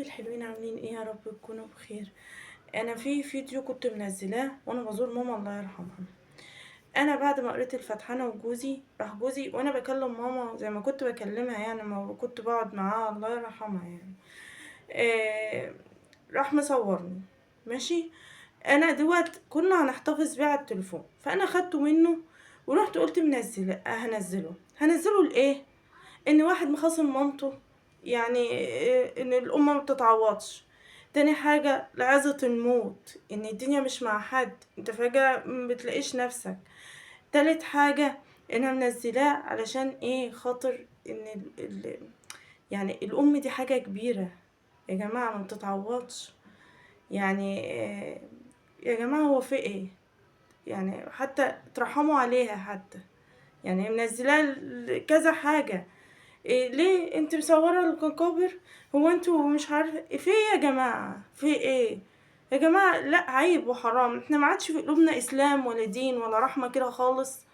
حبايبي الحلوين عاملين ايه؟ يا رب تكونوا بخير. انا في فيديو كنت منزلاه وانا بزور ماما الله يرحمها. انا بعد ما قريت الفاتحه انا وجوزي، راح جوزي وانا بكلم ماما زي ما كنت بكلمها، يعني ما كنت بقعد معاها الله يرحمها يعني. آه راح مصورني. ماشي. انا دوت كنا هنحتفظ بيه على التليفون، فانا خدته منه ورحت قلت هنزله لايه؟ ان واحد مخاصم مامته، يعني ان الام ما بتتعوضش. تاني حاجة لعظة الموت، ان الدنيا مش مع حد، انت فجأة بتلاقيش نفسك. تالت حاجة انا منزلاه علشان ايه؟ خاطر ان يعني الام دي حاجة كبيرة يا جماعة، ما بتتعوضش. يعني يا جماعة هو في ايه؟ يعني حتى ترحموا عليها حتى. يعني منزلاه كذا حاجة. إيه ليه انت مصوره المقابر؟ هو انتوا مش عارفه في ايه يا جماعه؟ في ايه يا جماعه؟ لا، عيب وحرام. احنا ما عادش في قلوبنا اسلام ولا دين ولا رحمه كده خالص.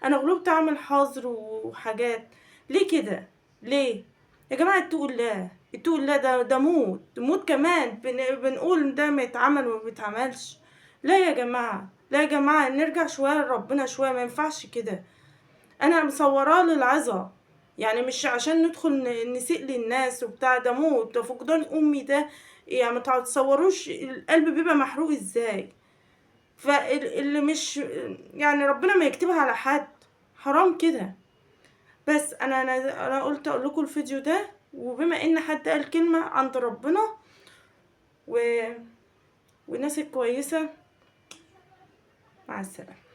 انا قلوب تعمل حظر وحاجات. ليه كده؟ ليه يا جماعه؟ اتقوا الله، اتقوا الله. ده موت كمان. بنقول ده ما يتعمل وما بيتعملش. لا يا جماعه، لا يا جماعه، نرجع شويه لربنا شويه. ما ينفعش كده. انا مصوراه للعظة، يعني مش عشان ندخل نسيء للناس وبتاع. ده موت، ده فقدان امي ده. يعني ما تتصوروش القلب بيبقى محروق ازاي. فاللي مش، يعني ربنا ما يكتبها على حد. حرام كده. بس انا قلت اقول لكم الفيديو ده، وبما ان حد قال كلمة عند ربنا و... والناس الكويسة. مع السلامة.